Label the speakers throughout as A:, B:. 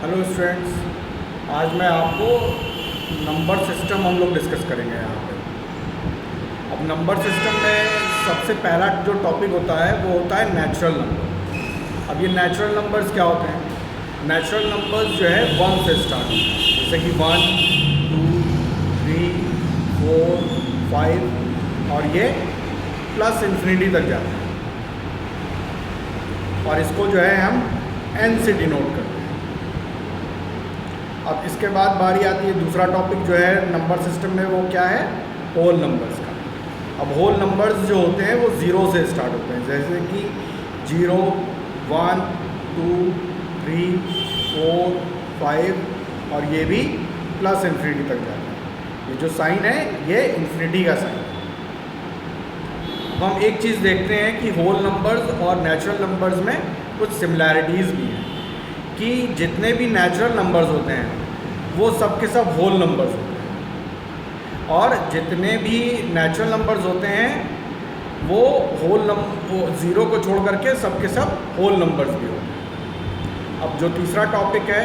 A: Hello students, आज मैं आपको नंबर सिस्टम हम लोग डिस्कस करेंगे यहाँ पे। अब नंबर सिस्टम में सबसे पहला जो टॉपिक होता है वो होता है नेचुरल नंबर। अब ये नेचुरल नंबर्स क्या होते हैं? नेचुरल नंबर्स जो है 1 से स्टार्ट होते हैं, जैसे कि 1, 2, 3, 4, 5 और ये प्लस इन्फिनिटी तक जाते हैं। और इसको जो है हम n से डिनोट करते हैं। अब इसके बाद बारी आती है दूसरा टॉपिक जो है नंबर सिस्टम में, वो क्या है? होल नंबर्स का। अब होल नंबर्स जो होते हैं वो 0 से स्टार्ट होते हैं, जैसे कि 0, 1, 2, 3, 4, 5 और ये भी प्लस इन्फिनिटी तक जाता है। ये जो साइन है ये इन्फिनिटी का साइन है। अब हम एक चीज़ देखते हैं कि होल नंबर्स और नेचुरल नंबर्स में कुछ सिमिलैरिटीज़ भी हैं कि जितने भी नेचुरल नंबर्स होते हैं वो सब के सब होल नंबर्स होते हैं, और जितने भी नेचुरल नंबर्स होते हैं वो ज़ीरो को छोड़ करके सब के सब होल नंबर्स भी होते हैं। अब जो तीसरा टॉपिक है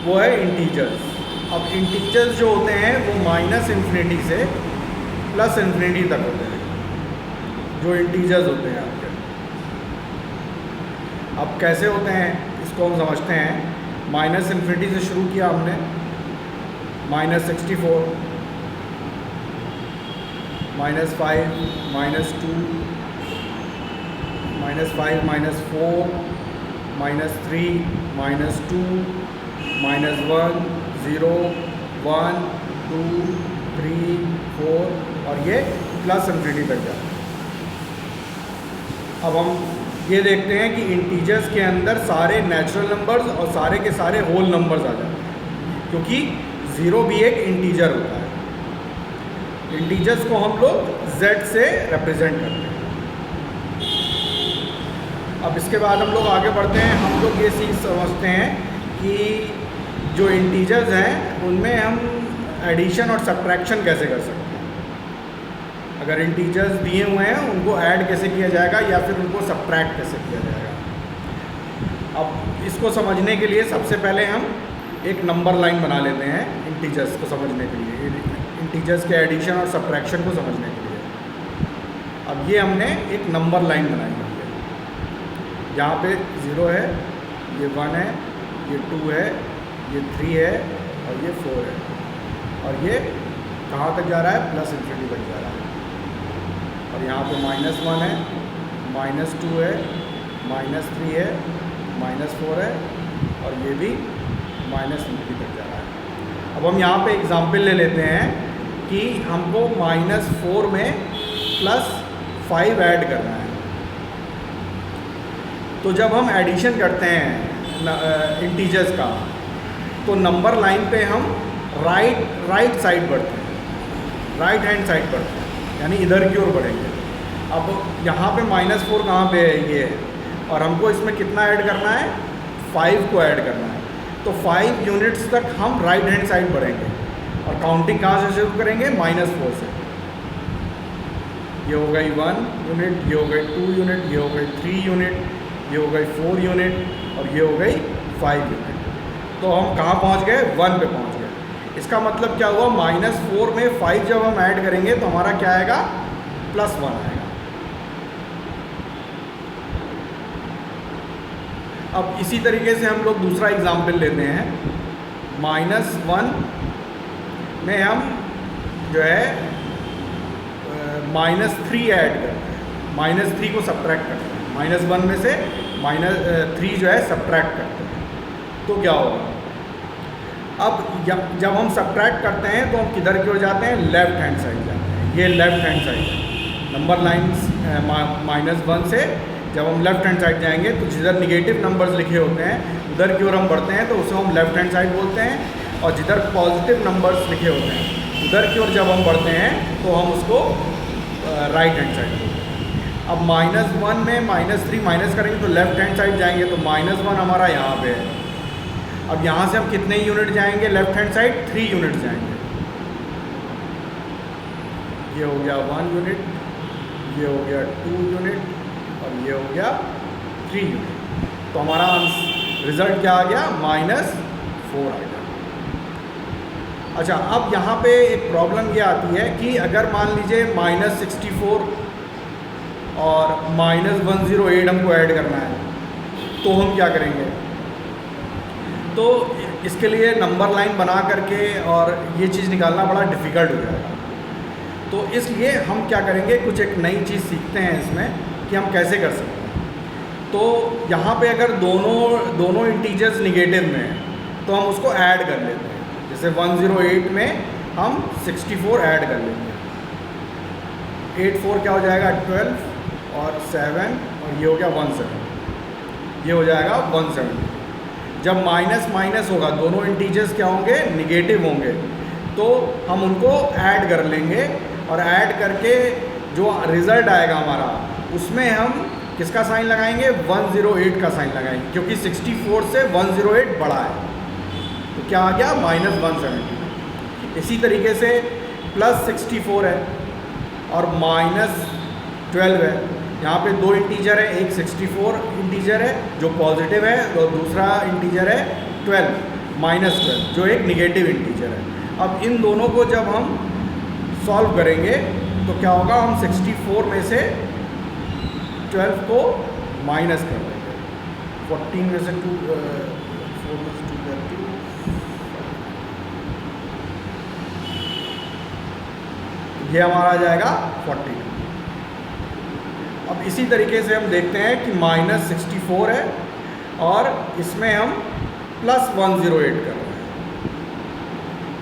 A: वो है इंटीजर्स। अब इंटीजर्स जो होते हैं वो माइनस इन्फिनिटी से प्लस इन्फिनिटी तक होते हैं, जो इंटीजर्स होते हैं आपके। अब कैसे होते हैं इसको हम समझते हैं। माइनस इन्फिनिटी से शुरू किया हमने, -64, -5, -2, -5, -4, -3, -2, -1, 0, 1, 2, 3, 4 और ये प्लस इन्फिनिटी तक जाता है। अब हम ये देखते हैं कि इंटीजर्स के अंदर सारे नेचुरल नंबर्स और सारे के सारे होल नंबर्स आ जाते हैं, क्योंकि 0 भी एक इंटीजर होता है। इंटीजर्स को हम लोग z से रिप्रेजेंट करते हैं। अब इसके बाद हम लोग आगे बढ़ते हैं। हम लोग ये चीज़ समझते हैं कि जो इंटीजर्स हैं उनमें हम एडिशन और सब्ट्रैक्शन कैसे कर सकते हैं। अगर इंटीजर्स दिए हुए हैं उनको ऐड कैसे किया जाएगा या फिर उनको सब्ट्रैक्ट कैसे किया जाएगा। अब इसको समझने के लिए सबसे पहले हम एक नंबर लाइन बना लेते हैं इंटीजर्स को समझने के लिए, इंटीजर्स के एडिशन और सब्ट्रैक्शन को समझने के लिए। अब ये हमने एक नंबर लाइन बनाई हुई है। यहाँ पे 0 है, ये 1 है, ये 2 है, ये 3 है और ये 4 है, और ये कहाँ तक जा रहा है? प्लस इन्फिनिटी तक जा रहा है। और यहाँ पे -1 है, -2 है, -3 है, -4 है और ये भी -इन्फिनिटी तक जा रहा है। अब हम यहाँ पे एग्जांपल ले लेते हैं कि हमको -4 में +5 ऐड करना है। तो जब हम एडिशन करते हैं इंटीजर्स का, तो नंबर लाइन पे हम राइट साइड बढ़ते हैं, राइट हैंड साइड बढ़ते हैं, यानी इधर की ओर बढ़ेंगे। अब यहाँ पे -4 कहाँ पे है? ये है, और हमको इसमें कितना ऐड करना है? 5 को ऐड करना है। तो 5 यूनिट्स तक हम राइट हैंड साइड बढ़ेंगे और काउंटिंग कहाँ से शुरू करेंगे? -4 से। ये हो गई 1 यूनिट, ये हो गई 2 यूनिट, ये हो गई 3 यूनिट, ये हो गई 4 यूनिट और ये हो गई 5 यूनिट। तो हम कहाँ पहुँच गए? 1 पे पहुँच गए। इसका मतलब क्या हुआ? -4 में 5 जब हम ऐड करेंगे तो हमारा क्या आएगा? +1 आएगा। अब इसी तरीके से हम लोग दूसरा एग्जाम्पल लेते हैं। -1 में हम जो है -3 ऐड करते हैं, -3 को सब्ट्रैक्ट करते हैं। -1 में से -3 जो है सब्ट्रैक्ट करते हैं, तो क्या होगा? अब जब हम सब्ट्रैक्ट करते हैं तो हम किधर की ओर जाते हैं? लेफ़्ट हैंड साइड जाते हैं। ये लेफ़्ट हैंड साइड है। नंबर लाइन्स -1 से जब हम लेफ़्ट हैंड साइड जाएंगे तो जिधर निगेटिव नंबर्स लिखे होते हैं उधर की ओर हम बढ़ते हैं, तो उसे हम लेफ़्ट हैंड साइड बोलते हैं। और जिधर पॉजिटिव नंबर्स लिखे होते हैं उधर की ओर जब हम बढ़ते हैं तो हम उसको राइट हैंड साइड बोलते हैं। अब -1 में -3 माइनस करेंगे तो लेफ़्ट हैंड साइड जाएंगे, तो -1 हमारा यहाँ पे है। अब यहाँ से हम कितने यूनिट जाएंगे लेफ़्ट हैंड साइड? 3 यूनिट जाएंगे। ये हो गया 1 यूनिट, ये हो गया 2 यूनिट और ये हो गया 3 यूनिट। तो हमारा रिज़ल्ट क्या आ गया? 4 आ गया। अच्छा, अब यहाँ पे एक प्रॉब्लम ये आती है कि अगर मान लीजिए -64 और -108 हमको ऐड करना है तो हम क्या करेंगे? तो इसके लिए नंबर लाइन बना करके और ये चीज़ निकालना बड़ा डिफ़िकल्ट हो जाएगा। तो इसलिए हम क्या करेंगे, कुछ एक नई चीज़ सीखते हैं इसमें कि हम कैसे कर सकते हैं। तो यहाँ पे अगर दोनों इंटीजर्स निगेटिव में हैं तो हम उसको ऐड कर लेते हैं। जैसे 108 में हम 64 ऐड कर लेते हैं। 8 4 क्या हो जाएगा? 12 और 7 और ये हो गया 17, ये हो जाएगा 170। जब माइनस माइनस होगा, दोनों इंटीजर्स क्या होंगे? निगेटिव होंगे, तो हम उनको ऐड कर लेंगे और ऐड करके जो रिज़ल्ट आएगा हमारा, उसमें हम किसका साइन लगाएंगे? 108 का साइन लगाएंगे, क्योंकि 64 से 108 बड़ा है। तो क्या आ गया? -170। इसी तरीके से +64 है और -12 है। यहाँ पे दो इंटीजर है, एक 64 इंटीजर है जो पॉजिटिव है और दूसरा इंटीजर है 12 -12 जो एक निगेटिव इंटीजर है। अब इन दोनों को जब हम सॉल्व करेंगे तो क्या होगा? हम 64 में से 12 को माइनस कर देंगे। 14 में से 4 में से 2 2, ये हमारा आ जाएगा 42। अब इसी तरीके से हम देखते हैं कि -64 है और इसमें हम +108 कर रहे हैं।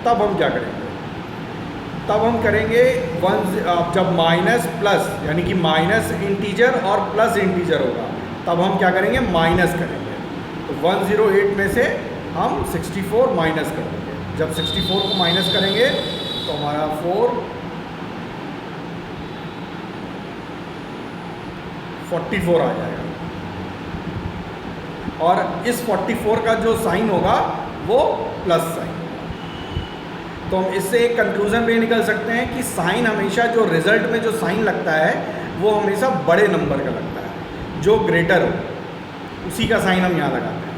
A: तब हम क्या करेंगे? तब हम करेंगे जब माइनस प्लस यानी कि माइनस इंटीजर और प्लस इंटीजर होगा, तब हम क्या करेंगे? माइनस करेंगे। तो 108 में से हम 64 माइनस कर देंगे। जब 64 को माइनस करेंगे तो हमारा 44 आ जाएगा और इस 44 का जो साइन होगा वो प्लस साइन होगा। तो हम इससे एक कंक्लूजन पे निकल सकते हैं कि साइन हमेशा, जो रिजल्ट में जो साइन लगता है वो हमेशा बड़े नंबर का लगता है, जो ग्रेटर हो उसी का साइन हम यहाँ लगाते हैं।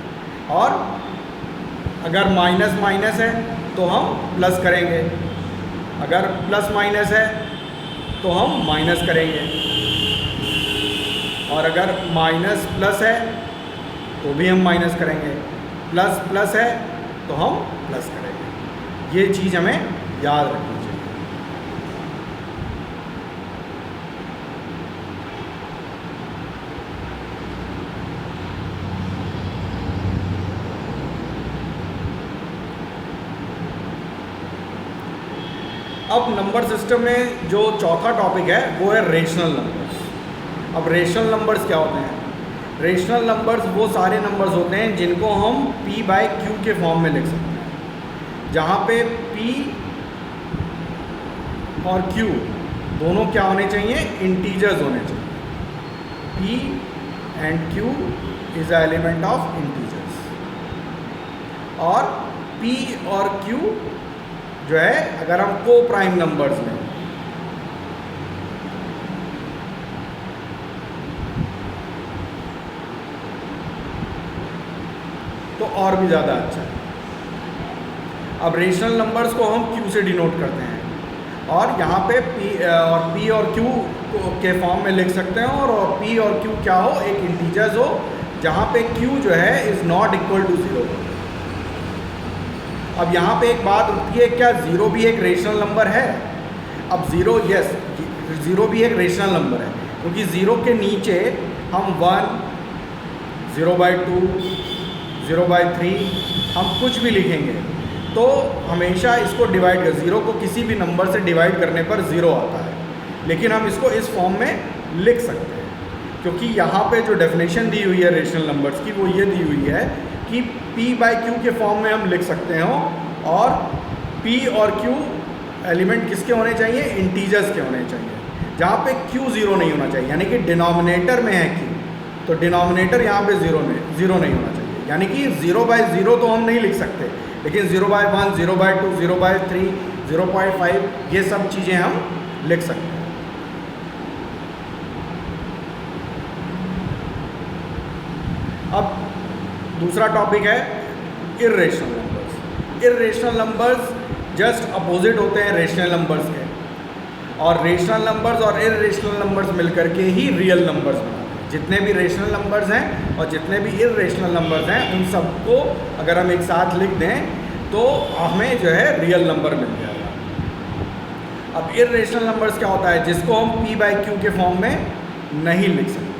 A: और अगर माइनस माइनस है तो हम प्लस करेंगे, अगर प्लस माइनस है तो हम माइनस करेंगे, और अगर माइनस प्लस है तो भी हम माइनस करेंगे, प्लस प्लस है तो हम प्लस करेंगे। ये चीज़ हमें याद रखनी चाहिए। अब नंबर सिस्टम में जो चौथा टॉपिक है वो है रेशनल नंबर्स। अब रेशनल नंबर्स क्या होते हैं? रेशनल नंबर्स वो सारे नंबर्स होते हैं जिनको हम p/q के फॉर्म में लिख सकते हैं, जहाँ पे p और q दोनों क्या होने चाहिए? इंटीजर्स होने चाहिए। p and q is a element of integers, और p और q जो है अगर हम को प्राइम नंबर्स में, तो और भी ज़्यादा अच्छा है। अब रेशनल नंबर्स को हम q से डिनोट करते हैं और यहाँ पे p और q के फॉर्म में लिख सकते हैं, और p और q क्या हो? एक इंटीजर्स हो, जहाँ पे q जो है इज़ नॉट इक्वल टू 0। अब यहाँ पे एक बात उठती है, क्या 0 भी एक रेशनल नंबर है? अब 0, यस, 0 भी एक रेशनल नंबर है, क्योंकि 0 के नीचे हम 1, 0/2, 0/3 हम कुछ भी लिखेंगे तो हमेशा इसको डिवाइड कर, 0 को किसी भी नंबर से डिवाइड करने पर 0 आता है, लेकिन हम इसको इस फॉर्म में लिख सकते हैं, क्योंकि यहाँ पे जो डेफिनेशन दी हुई है रेशनल नंबर्स की वो ये दी हुई है कि p/q के फॉर्म में हम लिख सकते हैं, और p और q एलिमेंट किसके होने चाहिए? इंटीजर्स के होने चाहिए, जहाँ पे q 0 नहीं होना चाहिए, यानी कि डिनोमिनेटर में है q, तो डिनोमिनेटर यहाँ पे 0 नहीं होना चाहिए। यानी कि 0/0 तो हम नहीं लिख सकते, लेकिन 0/1, 0/2, 0/3, 0.5 ये सब चीज़ें हम लिख सकते हैं। अब दूसरा टॉपिक है irrational numbers. Irrational numbers just opposite होते हैं रेशनल नंबर्स के, और रेशनल नंबर्स और इर्रेशनल नंबर्स मिलकर के ही रियल नंबर्स बनाते हैं। जितने भी रेशनल नंबर्स हैं और जितने भी इर्रेशनल नंबर्स हैं उन सबको अगर हम एक साथ लिख दें तो हमें जो है रियल नंबर मिल जाएगा। अब इर्रेशनल नंबर्स क्या होता है, जिसको हम p/q के फॉर्म में नहीं लिख सकते,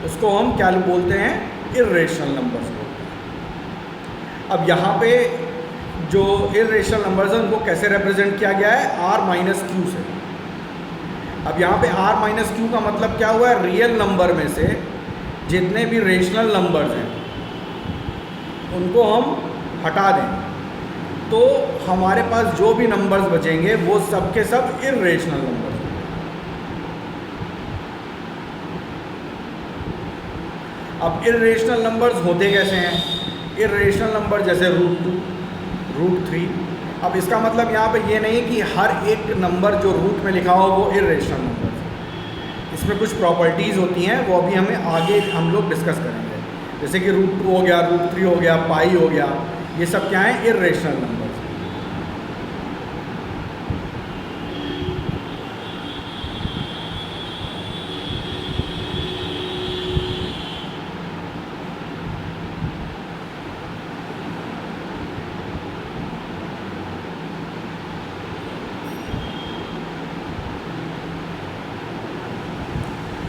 A: उसको हम क्या बोलते हैं, इर्रेशनल नंबर्स बोलते हैं। अब यहाँ पे जो इर्रेशनल नंबर्स हैं उनको कैसे रिप्रेजेंट किया गया है, r-q से। अब यहाँ पे r-q का मतलब क्या हुआ है, रियल नंबर में से जितने भी रेशनल नंबर्स हैं उनको हम हटा दें तो हमारे पास जो भी नंबर्स बचेंगे वो सब के सब इर्रेशनल नंबर्स हैं। अब इर्रेशनल नंबर्स होते कैसे हैं, इर्रेशनल नंबर जैसे √2, √3। अब इसका मतलब यहाँ पे ये नहीं कि हर एक नंबर जो रूट में लिखा हो वो इर्रेशनल नंबर है। इसमें कुछ प्रॉपर्टीज़ होती हैं, वो अभी हमें आगे हम लोग डिस्कस करेंगे। जैसे कि √2 हो गया, √3 हो गया, पाई हो गया, ये सब क्या है, इर्रेशनल नंबर्स।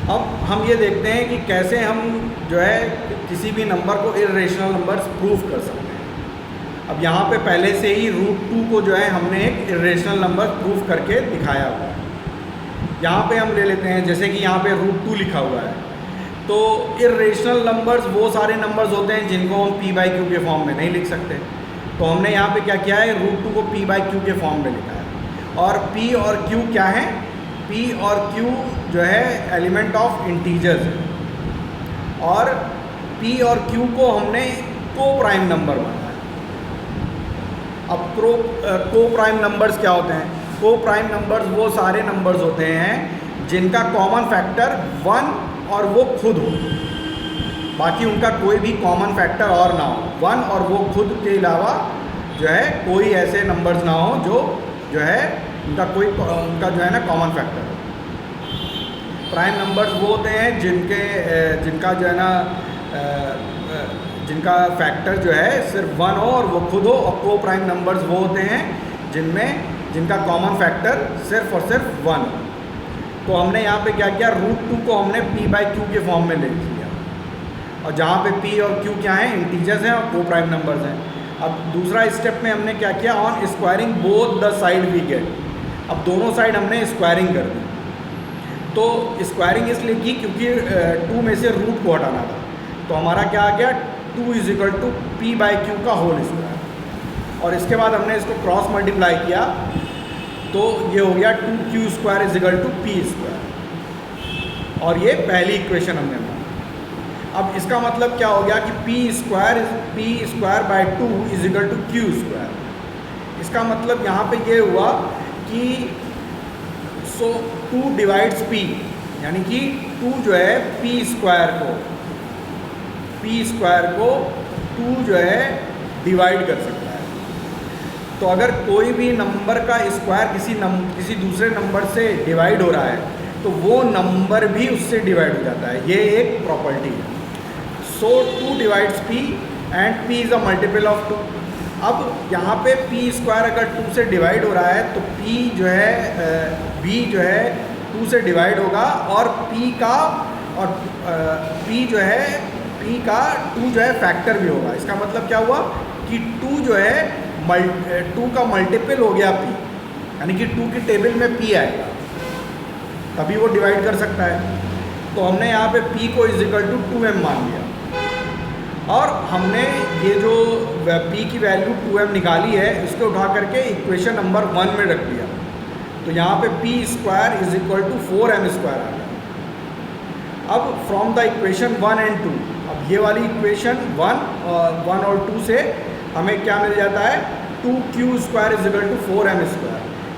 A: अब हम ये देखते हैं कि कैसे हम जो है किसी भी नंबर को इर्रेशनल नंबर्स प्रूफ कर सकते हैं। अब यहाँ पे पहले से ही √2 को जो है हमने एक इर्रेशनल नंबर प्रूफ करके दिखाया हुआ है। यहाँ पे हम ले लेते हैं, जैसे कि यहाँ पे √2 लिखा हुआ है, तो इर्रेशनल नंबर्स वो सारे नंबर्स होते हैं जिनको हम p/q के फॉर्म में नहीं लिख सकते। तो हमने यहाँ पे क्या किया है, √2 को p/q के फॉर्म में लिखा है। और p और q क्या है, p और q जो है एलिमेंट ऑफ इंटीजर्स है, और p और q को हमने को प्राइम नंबर माना है। अब को प्राइम नंबर्स क्या होते हैं, को प्राइम नंबर्स वो सारे नंबर्स होते हैं जिनका कॉमन फैक्टर 1 और वो खुद हो, बाकी उनका कोई भी कॉमन फैक्टर और ना हो। 1 और वो खुद के अलावा जो है कोई ऐसे नंबर्स ना हो जो है उनका जो है ना कॉमन फैक्टर हो। प्राइम नंबर्स वो होते हैं जिनका जो है ना जिनका फैक्टर जो है सिर्फ 1 हो और वो खुद हो। और को प्राइम नंबर्स वो होते हैं जिनका कॉमन फैक्टर सिर्फ और सिर्फ 1 हो। तो हमने यहाँ पे क्या किया, √2 को हमने p/q के फॉर्म में ले लिया, और जहाँ पे p और q क्या हैं, इंटीजर्स हैं और को प्राइम नंबर्स हैं। अब दूसरा स्टेप में हमने क्या किया, on squaring both the side we get. अब दोनों साइड हमने स्क्वायरिंग कर दी। तो स्क्वायरिंग इसलिए की क्योंकि 2 में से रूट को हटाना था। तो हमारा क्या आ गया, 2 = p/q का होल स्क्वायर। और इसके बाद हमने इसको क्रॉस मल्टीप्लाई किया तो ये हो गया 2q² = p²। और ये पहली इक्वेशन हमने मानी। अब इसका मतलब क्या हो गया कि p²/2 = q²। इसका मतलब यहाँ पे ये हुआ कि 2 डिवाइड्स p, यानी कि 2 जो है p² को 2 जो है डिवाइड कर सकता है। तो अगर कोई भी नंबर का स्क्वायर किसी दूसरे नंबर से डिवाइड हो रहा है तो वो नंबर भी उससे डिवाइड हो जाता है। ये एक प्रॉपर्टी है। सो 2 divides p and p is a multiple of 2। अब यहाँ पे p² अगर 2 से डिवाइड हो रहा है तो p जो है b जो है 2 से डिवाइड होगा, और p का 2 जो है फैक्टर भी होगा। इसका मतलब क्या हुआ कि 2 जो है 2 का मल्टीपल हो गया p, यानी कि 2 की टेबल में p आएगा, तभी वो डिवाइड कर सकता है। तो हमने यहाँ पे p को = 2m मान लिया, और हमने ये जो p की वैल्यू 2m निकाली है इसको उठा करके इक्वेशन नंबर 1 में रख दिया। तो यहाँ पे p² = 4m² आ गया। अब फ्रॉम द इक्वेशन 1 एंड 2, अब ये वाली इक्वेशन 1 और 2 से हमें क्या मिल जाता है, 2q² = 4m²,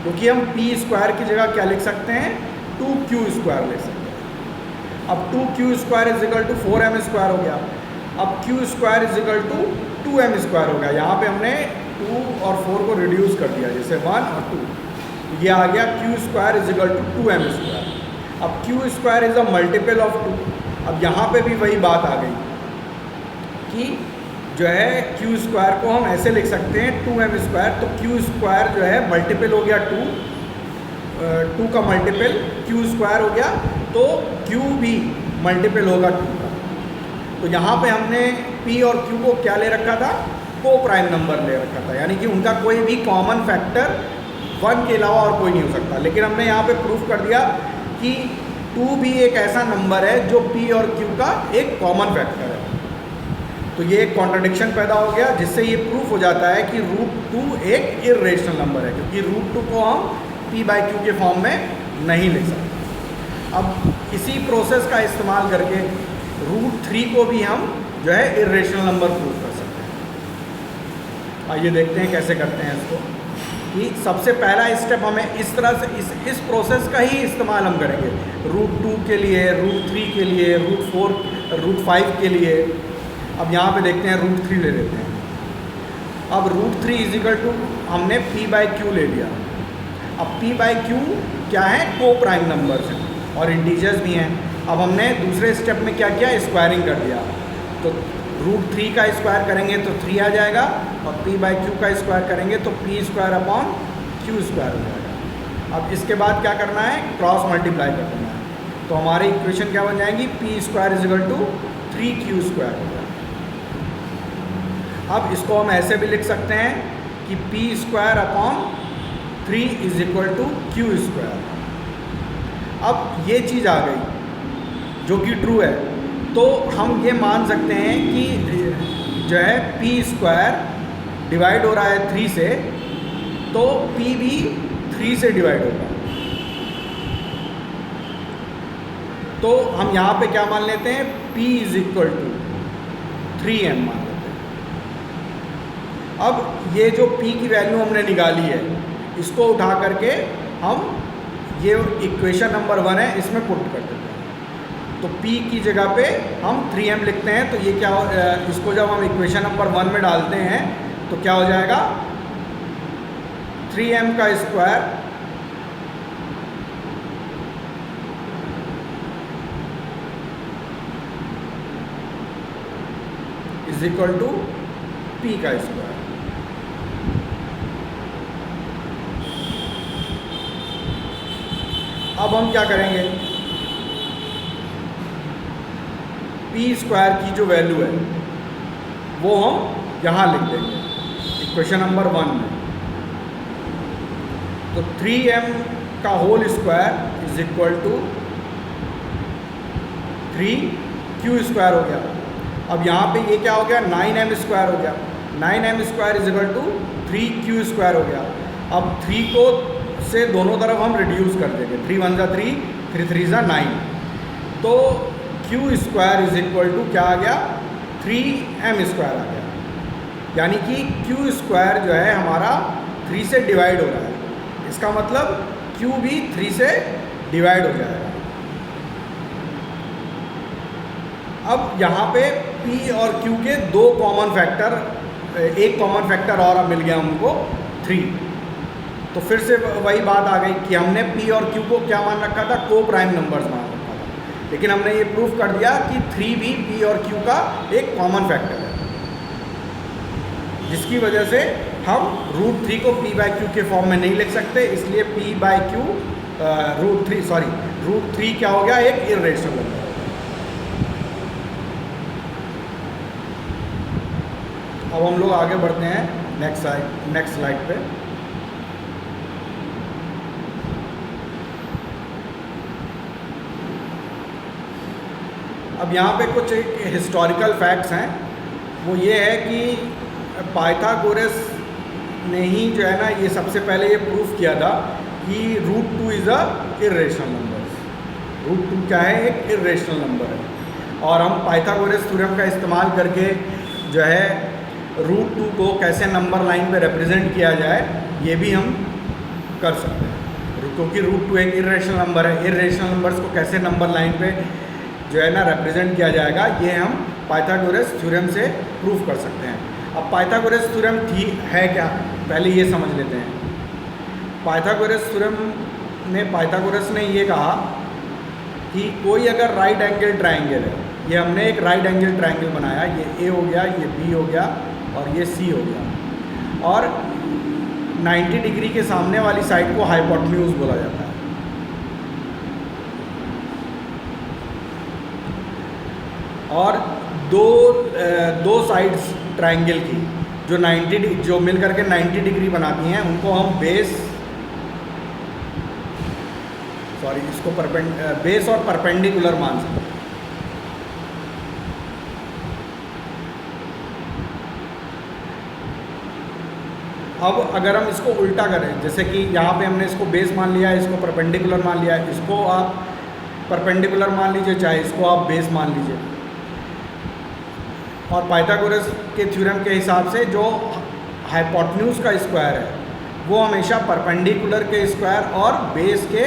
A: क्योंकि हम p² की जगह क्या लिख सकते हैं, 2q² लिख सकते हैं। अब 2q² = 4m² हो गया। अब q² = 2m² हो गया। यहाँ पे हमने 2 और 4 को रिड्यूस कर दिया, जैसे 1 और 2, ये आ गया q square is equal to 2m square. अब q square is a multiple of 2। अब यहाँ पे भी वही बात आ गई कि जो है क्यू स्क्वायर को हम ऐसे लिख सकते हैं 2m स्क्वायर, तो क्यू स्क्वायर जो है मल्टीपल हो गया 2 का मल्टीपल क्यू स्क्वायर हो गया, तो क्यू भी मल्टीपल होगा 2 का। तो यहाँ पे हमने p और q को क्या ले रखा था, को प्राइम नंबर ले रखा था, यानी कि उनका कोई भी कॉमन फैक्टर 1 के अलावा और कोई नहीं हो सकता। लेकिन हमने यहाँ पे प्रूफ कर दिया कि 2 भी एक ऐसा नंबर है जो p और q का एक कॉमन फैक्टर है। तो ये एक कॉन्ट्रडिक्शन पैदा हो गया, जिससे ये प्रूफ हो जाता है कि √2 एक इर्रेशनल नंबर है, क्योंकि √2 को हम p/q के फॉर्म में नहीं लिख सकते। अब इसी प्रोसेस का इस्तेमाल करके √3 को भी हम जो है इर्रेशनल नंबर प्रूफ कर सकते हैं। आइए देखते हैं कैसे करते हैं इसको। कि सबसे पहला स्टेप हमें इस तरह से इस प्रोसेस का ही इस्तेमाल हम करेंगे √2 के लिए, √3 के लिए, √4, √5 के लिए। अब यहाँ पे देखते हैं √3 ले लेते हैं। अब √3 इज इक्वल टू हमने p/q ले लिया। अब p/q क्या है, को प्राइम नंबर्स हैं और इंटीजर्स भी हैं। अब हमने दूसरे स्टेप में क्या किया, स्क्वायरिंग कर दिया। तो √3 का स्क्वायर करेंगे तो 3 आ जाएगा, और p/q का स्क्वायर करेंगे तो p² अपॉन q² हो जाएगा। अब इसके बाद क्या करना है, क्रॉस मल्टीप्लाई कर देना है। तो हमारी इक्वेशन क्या बन जाएगी, p² is equal to 3q² हो जाएगा। अब इसको हम ऐसे भी लिख सकते हैं कि p² upon 3 is equal to q²। अब ये चीज़ आ गई जो कि ट्रू है, तो हम ये मान सकते हैं कि जो है p² डिवाइड हो रहा है 3 से, तो p भी 3 से डिवाइड होगा। तो हम यहाँ पे क्या मान लेते हैं, p is equal to 3m मान लेते हैं। अब ये जो p की वैल्यू हमने निकाली है, इसको उठा करके हम ये इक्वेशन नंबर 1 है इसमें पुट कर देते हैं। तो p की जगह पे हम 3m लिखते हैं। तो ये क्या हो, इसको जब हम इक्वेशन नंबर 1 में डालते हैं तो क्या हो जाएगा, 3m का square is equal to p का स्क्वायर। अब हम क्या करेंगे, p² की जो वैल्यू है वो हम यहाँ लिख देंगे इक्वेशन नंबर 1 में। तो 3m का whole square is equal to 3q² हो गया। अब यहाँ पे ये क्या हो गया, 9m² हो गया। 9m² is equal to 3q² हो गया। अब 3 को से दोनों तरफ हम रिड्यूस कर देंगे, 3 1 जा 3, 3 3 जा 9। तो q² इज इक्वल टू क्या आ गया, 3m² आ गया। यानी कि q² जो है हमारा 3 से डिवाइड हो रहा है, इसका मतलब q भी 3 से डिवाइड हो जाएगा। अब यहाँ पे p और q के दो कॉमन फैक्टर, एक कॉमन फैक्टर और मिल गया हमको 3। तो फिर से वही बात आ गई कि हमने p और q को क्या मान रखा था, को प्राइम नंबर्स मान रखा था। लेकिन हमने ये प्रूफ कर दिया कि 3 भी p और q का एक कॉमन फैक्टर है, जिसकी वजह से हम √3 को p/q के फॉर्म में नहीं लिख सकते। इसलिए p/q √3 क्या हो गया, एक इर्रेशनल नंबर। अब हम लोग आगे बढ़ते हैं नेक्स्ट स्लाइड पे। अब यहाँ पे कुछ हिस्टोरिकल फैक्ट्स हैं। वो ये है कि पाइथागोरस ने ही जो है ना, ये सबसे पहले ये प्रूफ किया था कि √2 इज़ अ इर्रेशनल नंबर। √2 क्या है, एक इर्रेशनल नंबर है। और हम पाइथागोरस थ्योरम का इस्तेमाल करके जो है √2 को कैसे नंबर लाइन पे रिप्रेजेंट किया जाए, ये भी हम कर सकते हैं। क्योंकि √2 एक इर्रेशनल नंबर है, इर्रेशनल नंबर्स को कैसे नंबर लाइन पे जो है ना रिप्रेजेंट किया जाएगा, ये हम पाइथागोरस थ्योरम से प्रूफ कर सकते हैं। अब पाइथागोरस थ्योरम है क्या, पहले ये समझ लेते हैं। पाइथागोरस थ्योरम में पाइथागोरस ने ये कहा कि कोई अगर राइट एंगल ट्रायंगल है, ये हमने एक राइट एंगल ट्रायंगल बनाया, ये ए हो गया, ये बी हो गया और ये सी हो गया, और 90 डिग्री के सामने वाली साइड को हाइपोटेन्यूज बोला जाता है। और दो साइड्स ट्रायंगल की जो मिल करके 90 डिग्री बनाती हैं, उनको हम बेस और परपेंडिकुलर मान सकते हैं। अब अगर हम इसको उल्टा करें, जैसे कि यहाँ पे हमने इसको बेस मान लिया, इसको परपेंडिकुलर मान लिया, इसको आप परपेंडिकुलर मान लीजिए, चाहे इसको आप बेस मान लीजिए। और पाइथागोरस के थ्योरम के हिसाब से जो हाइपोटेन्यूज का स्क्वायर है वो हमेशा परपेंडिकुलर के स्क्वायर और बेस के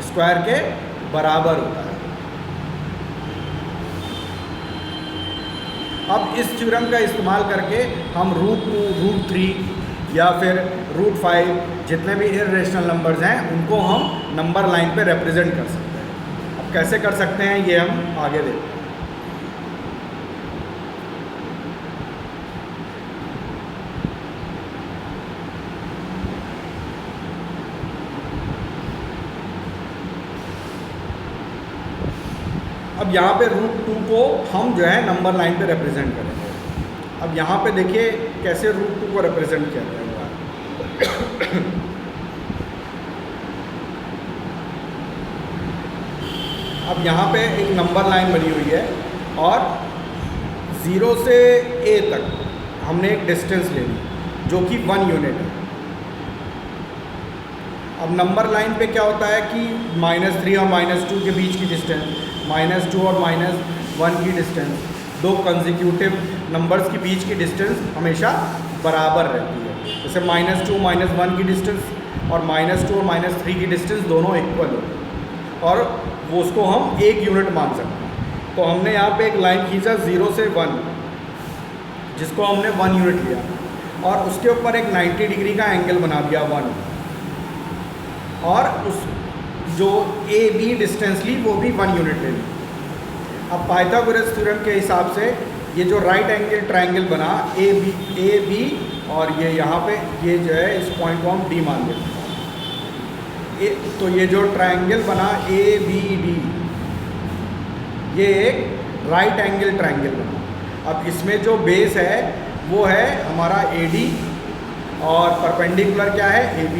A: स्क्वायर के बराबर होता है। अब इस थ्योरम का इस्तेमाल करके हम √2, √3 या फिर √5 जितने भी इर्रेशनल नंबर्स हैं उनको हम नंबर लाइन पे रिप्रेजेंट कर सकते हैं। अब कैसे कर सकते हैं ये हम आगे देखते हैं। अब यहाँ पे √2 को हम जो है नंबर लाइन पे रिप्रेजेंट करेंगे। अब यहाँ पे देखिए कैसे √2 को रिप्रेजेंट किया जाएगा। अब यहाँ पे एक नंबर लाइन बनी हुई है और 0 से A तक हमने एक डिस्टेंस ले ली जो कि 1 यूनिट है। अब नंबर लाइन पे क्या होता है कि -3 और -2 के बीच की डिस्टेंस, -2 और -1 की डिस्टेंस, दो कंसेक्यूटिव नंबर्स के बीच की डिस्टेंस हमेशा बराबर रहती है। जैसे -2 -1 की डिस्टेंस और -2 और -3 की डिस्टेंस दोनों इक्वल होती है और वो उसको हम 1 यूनिट मान सकते हैं। तो हमने यहाँ पे एक लाइन खींचा 0 से 1 जिसको हमने 1 यूनिट लिया और उसके ऊपर एक 90 डिग्री का एंगल बना दिया 1, और उस जो AB डिस्टेंस ली वो भी 1 यूनिट ले ली। अब पाइथागोरस थ्योरम के हिसाब से ये जो राइट एंगल ट्रायंगल बना AB और ये यहाँ पे ये जो है इस पॉइंट को हम D मान देते हैं। तो ये जो ट्रायंगल बना ABD ये एक राइट एंगल ट्रायंगल बना। अब इसमें जो बेस है वो है हमारा AD और परपेंडिकुलर क्या है AB।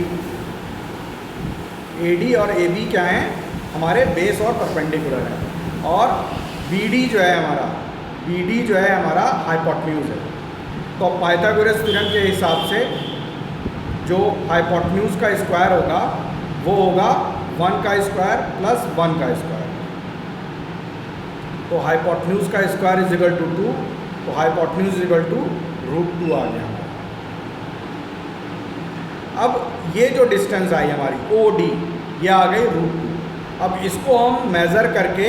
A: AD और AB क्या है हमारे बेस और परपेंडिकुलर है, और BD जो है हमारा हाइपोटेन्यूज है। तो पाइथागोरस थ्योरम के हिसाब से जो हाइपोटेन्यूज का स्क्वायर होगा वो होगा 1 का स्क्वायर प्लस 1 का स्क्वायर। तो हाइपोटेन्यूज का स्क्वायर इज इक्वल टू 2, तो हाइपोटेन्यूज इज इक्वल टू √2 आ गया। अब ये जो डिस्टेंस आई हमारी OD ये आ गई √2। अब इसको हम मेज़र करके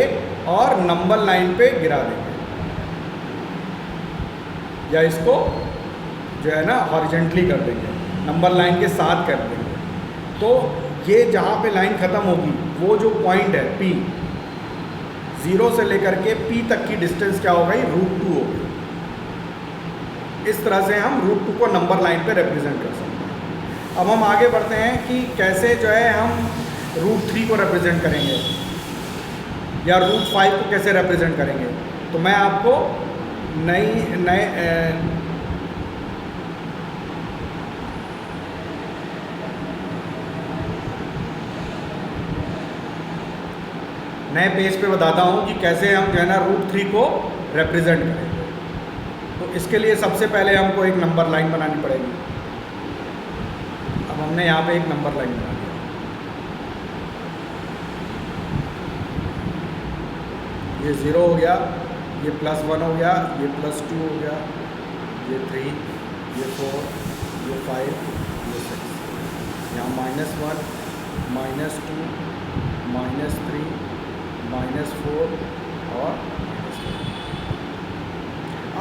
A: और नंबर लाइन पे गिरा देंगे, या इसको जो है ना हॉरिजॉन्टली कर देंगे, नंबर लाइन के साथ कर देंगे। तो ये जहाँ पे लाइन ख़त्म होगी वो जो पॉइंट है P, 0 से लेकर के P तक की डिस्टेंस क्या हो गई √2 हो गई। इस तरह से हम √2 को नंबर लाइन पे रिप्रेजेंट कर सकते हैं। अब हम आगे बढ़ते हैं कि कैसे जो है हम √3 को रिप्रेजेंट करेंगे या √5 को कैसे रिप्रेजेंट करेंगे। तो मैं आपको नए पेज पे बताता हूँ कि कैसे हम जो है ना √3 को रिप्रेजेंट करेंगे। तो इसके लिए सबसे पहले हमको एक नंबर लाइन बनानी पड़ेगी। अब हमने यहाँ पे एक नंबर लाइन बना दिया, ये 0 हो गया, ये +1 हो गया, ये +2 हो गया, ये 3, ये 4, ये 5, ये 6, यहाँ -1 -2 -3 -4 और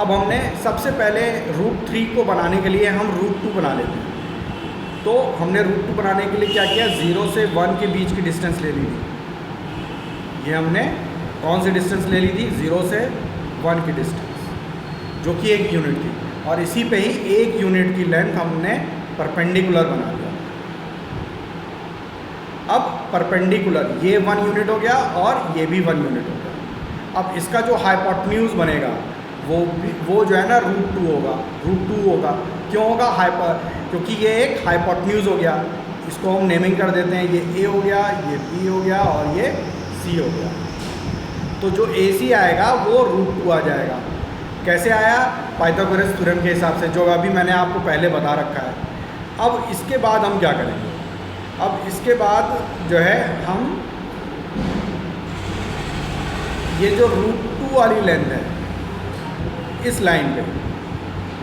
A: अब हमने सबसे पहले √3 को बनाने के लिए हम √2 बना लेते हैं। तो हमने √2 बनाने के लिए क्या किया, 0 से 1 के बीच की डिस्टेंस ले ली थी। ये हमने कौन सी डिस्टेंस ले ली थी, 0 से 1 की डिस्टेंस, जो कि 1 यूनिट थी, और इसी पे ही 1 यूनिट की लेंथ हमने परपेंडिकुलर बना दिया। अब परपेंडिकुलर ये 1 यूनिट हो गया और ये भी 1 यूनिट हो गया। अब इसका जो हाइपोटेन्यूज बनेगा वो जो है ना √2 होगा। √2 होगा, क्यों होगा, क्योंकि ये एक हाइपोटेन्यूज हो गया। इसको हम नेमिंग कर देते हैं, ये A हो गया, ये B हो गया और ये C हो गया। तो जो AC आएगा वो √2 आ जाएगा। कैसे आया, पाइथागोरस थ्योरम के हिसाब से, जो अभी मैंने आपको पहले बता रखा है। अब इसके बाद हम क्या करेंगे, अब इसके बाद जो है हम ये जो √2 वाली लेंथ है इस लाइन पे,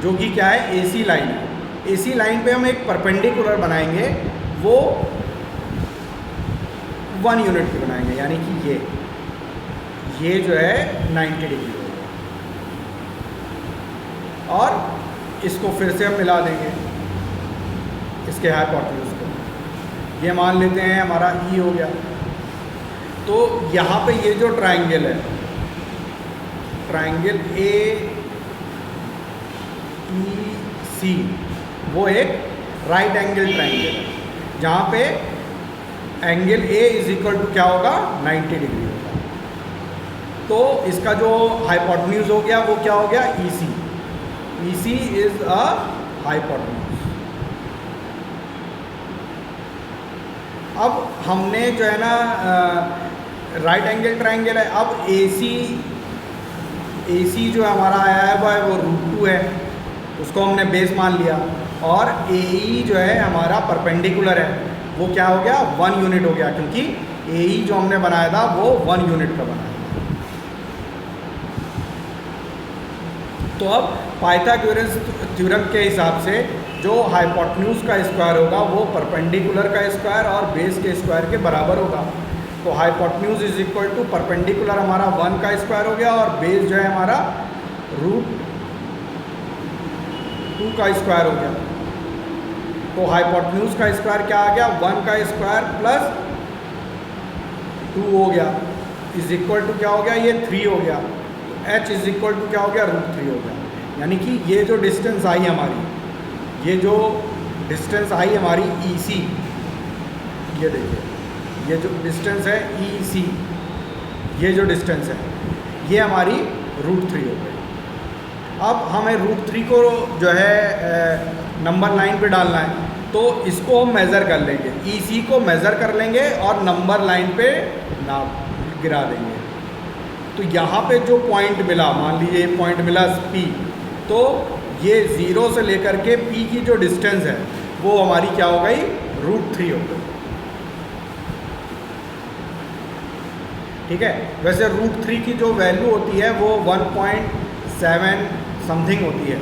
A: जो कि क्या है, AC लाइन है, AC लाइन पे हम एक परपेंडिकुलर बनाएंगे, वो 1 यूनिट की बनाएंगे, यानी कि ये जो है 90 डिग्री होगा। और इसको फिर से हम मिला देंगे इसके हाइपोटेन्यूज को। ये मान लेते हैं हमारा E हो गया। तो यहाँ पे ये जो ट्राइंगल है, ट्राइंगल AEC, वो एक राइट एंगल ट्राइंगल है, जहाँ पे एंगल A = क्या होगा, 90 डिग्री होगा। तो इसका जो हाइपोटेन्यूज हो गया वो क्या हो गया, EC। EC is a hypotenuse. अब हमने जो है ना राइट एंगल ट्राइंगल है, अब AC जो हमारा आया है वो √2 है, उसको हमने बेस मान लिया, और AE जो है हमारा परपेंडिकुलर है, वो क्या हो गया, 1 यूनिट हो गया, क्योंकि AE जो हमने बनाया था वो 1 यूनिट का बनाया। तो अब पाइथागोरस थ्योरम के हिसाब से जो हाइपोटेन्यूज का स्क्वायर होगा वो परपेंडिकुलर का स्क्वायर और बेस के स्क्वायर के बराबर होगा। तो हाइपोटेन्यूज = परपेंडिकुलर हमारा 1 का स्क्वायर हो गया, और बेस जो है हमारा √2 का स्क्वायर हो गया। तो हाइपोटेन्यूज का स्क्वायर क्या आ गया, 1 का स्क्वायर प्लस 2 हो गया, = क्या हो गया, ये 3 हो गया। H = क्या हो गया, √3 हो गया। यानी कि ये जो डिस्टेंस आई हमारी, ये जो डिस्टेंस आई हमारी EC, ये देखिए, ये जो डिस्टेंस है EC, ये जो डिस्टेंस है ये हमारी √3 हो गई। अब हमें √3 को जो है नंबर लाइन पे डालना है, तो इसको हम मेज़र कर लेंगे, EC को मेज़र कर लेंगे और नंबर लाइन पे नाप गिरा देंगे। तो यहाँ पे जो पॉइंट मिला, मान लीजिए ये पॉइंट मिला P, तो ये 0 से लेकर के P की जो डिस्टेंस है वो हमारी क्या हो गई, √3 हो गई। ठीक है, वैसे √3 की जो वैल्यू होती है वो 1.7 समथिंग होती है,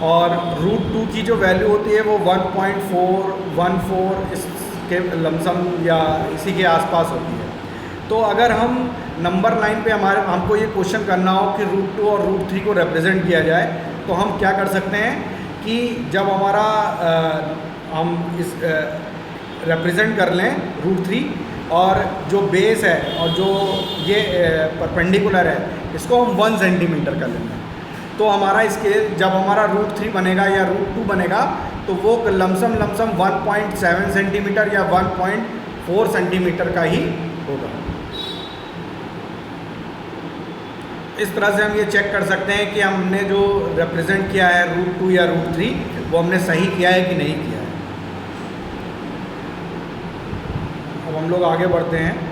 A: और √2 की जो वैल्यू होती है वो 1.414 इसके लमसम या इसी के आसपास होती है। तो अगर हम नंबर लाइन पे हमको ये क्वेश्चन करना हो कि √2 और √3 को रिप्रेजेंट किया जाए, तो हम क्या कर सकते हैं कि जब हमारा हम इस रिप्रेजेंट कर लें √3, और जो बेस है और जो ये परपेंडिकुलर है इसको हम 1 सेंटीमीटर कर लेंगे, तो हमारा इसके जब हमारा √3 बनेगा या √2 बनेगा तो वो लमसम 1.7 सेंटीमीटर या 1.4 सेंटीमीटर का ही होगा। इस तरह से हम ये चेक कर सकते हैं कि हमने जो रिप्रेजेंट किया है √2 या √3 वो हमने सही किया है कि नहीं किया है। अब हम लोग आगे बढ़ते हैं।